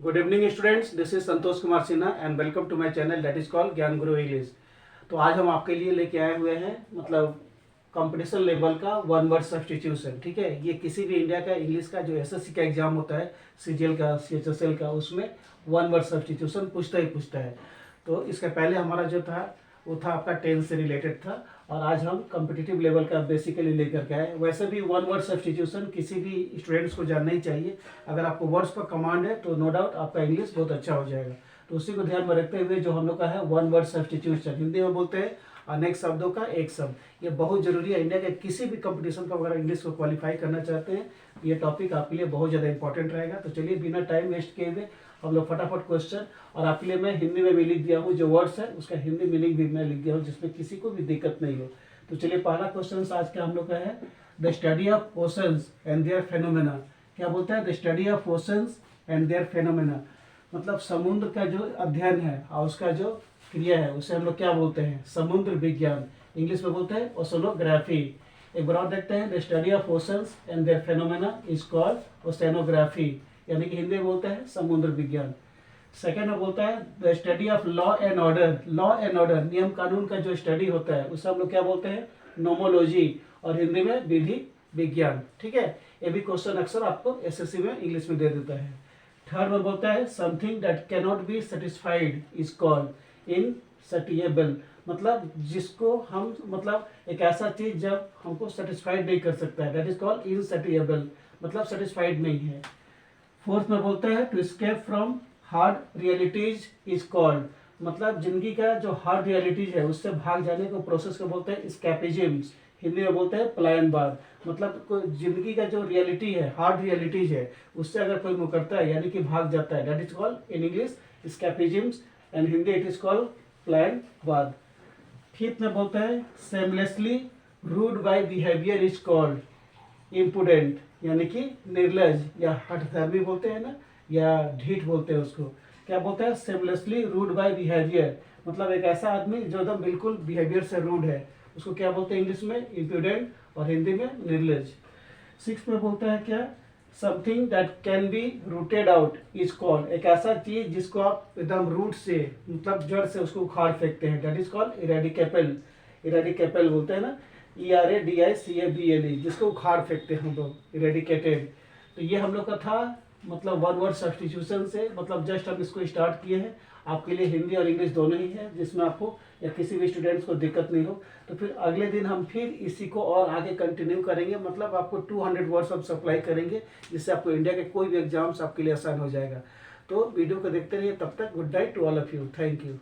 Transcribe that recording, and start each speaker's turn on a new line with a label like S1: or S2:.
S1: Good evening students, this is Santosh Kumar Sinha and welcome to my channel that is called Gyan Guru English. तो आज हम आपके लिए लेके आए हुए हैं मतलब कंपटीशन लेवल का वन वर्ड सब्स्टिट्यूशन। ठीक है, ये किसी भी इंडिया का इंग्लिश का जो एसएससी का एग्जाम होता है, सीजीएल का, सीएचएसएल का, उसमें वन वर्ड सब्स्टिट्यूशन पूछता है। तो इसके पहले हमारा जो था वो था आपका टेंस से रिलेटेड था, और आज हम कॉम्पिटिटिव लेवल का बेसिकली लेकर के आए। वैसे भी वन वर्ड सब्स्टिट्यूशन किसी भी स्टूडेंट्स को जानना ही चाहिए। अगर आपको वर्ड्स पर कमांड है तो नो डाउट आपका इंग्लिश बहुत अच्छा हो जाएगा। तो उसी को ध्यान में रखते हुए जो हम लोग का है वन वर्ड सब्स्टिट्यूशन, हिंदी में बोलते हैं अनेक शब्दों का एक शब्द। ये बहुत जरूरी है इंडिया के किसी भी कंपटीशन को अगर इंग्लिश को क्वालिफाई करना चाहते हैं, ये टॉपिक आपके लिए बहुत ज़्यादा इंपॉर्टेंट रहेगा। तो चलिए बिना टाइम वेस्ट किए हुए हम लोग फटाफट क्वेश्चन, और आपके लिए मैं हिंदी में भी लिख दिया हूँ, जो वर्ड्स है उसका हिंदी मीनिंग भी मैं लिख दिया हूँ, जिसमें किसी को भी दिक्कत नहीं हो। तो चलिए पहला क्वेश्चन आज का हम लोग का है the study of oceans and their phenomena. क्या बोलता है? The study of oceans and their phenomena, मतलब समुद्र का जो अध्ययन है और उसका जो क्रिया है उसे हम लोग क्या बोलते हैं? समुद्र विज्ञान। इंग्लिश में बोलते हैं ओशनोग्राफी। एक बार और देखते हैं, the study of oceans and their phenomena is called oceanography, यानी कि हिंदी में बोलते हैं समुद्र विज्ञान। सेकेंड में बोलता है the study of law and order. Law and order, नियम कानून का जो स्टडी होता है उसे हम लोग क्या बोलते हैं? नोमोलॉजी, और हिंदी में विधि विज्ञान। ठीक है, ये भी क्वेश्चन अक्सर आपको एसएससी में इंग्लिश में दे देता है। थर्ड में बोलता है something that can not be satisfied is called insatiable, मतलब जिसको हम मतलब एक ऐसा चीज जब हमको सेटिस्फाइड नहीं कर सकता है, दैट इज कॉल्ड इनसैटिएबल, मतलब सेटिस्फाइड नहीं है। फोर्थ में बोलता है to escape from hard realities is called, मतलब जिंदगी का जो हार्ड रियलिटीज है उससे भाग जाने को प्रोसेस को बोलते हैं एस्केपिज्म, हिंदी में बोलते हैं पलायनवाद। मतलब जिंदगी का जो रियलिटी है, हार्ड रियलिटीज है, उससे अगर कोई मुकरता है यानी कि भाग जाता है, that is called in English escapism and Hindi it is called पलायनवाद। फिफ्थ में बोलता है seamlessly rude by behaviour is called impudent, यानी कि निर्लज या हठधर्मी बोलते हैं ना, या ढीठ बोलते हैं उसको। क्या बोलते हैं? सेमलेसली रूड बाय बिहेवियर, मतलब एक ऐसा आदमी जो एकदम बिल्कुल बिहेवियर से रूड है, उसको क्या बोलते हैं इंग्लिश में? इम्प्यूडेंट, और हिंदी में निर्लज। सिक्स में बोलता है क्या? Something that can be rooted out is called, एक ऐसा चीज जिसको आप एकदम रूट से मतलब जड़ से उसको उखाड़ फेंकते हैं, that is called eradicable. Eradicable बोलते हैं ना, ERADICABLE, जिसको उखाड़ फेंकते हैं हम लोग, इरेडिकेटेड। तो ये हम लोग का था मतलब वन वर्ड सब्स्टिट्यूशन से, मतलब जस्ट हम इसको स्टार्ट किए हैं। आपके लिए हिंदी और इंग्लिश दोनों ही है, जिसमें आपको या किसी भी स्टूडेंट्स को दिक्कत नहीं हो। तो फिर अगले दिन हम फिर इसी को और आगे कंटिन्यू करेंगे, मतलब आपको 200 वर्ड्स हम सप्लाई करेंगे, जिससे आपको इंडिया के कोई भी एग्जाम्स आपके लिए आसान हो जाएगा। तो वीडियो को देखते रहिए, तब तक good night to all of you, thank you.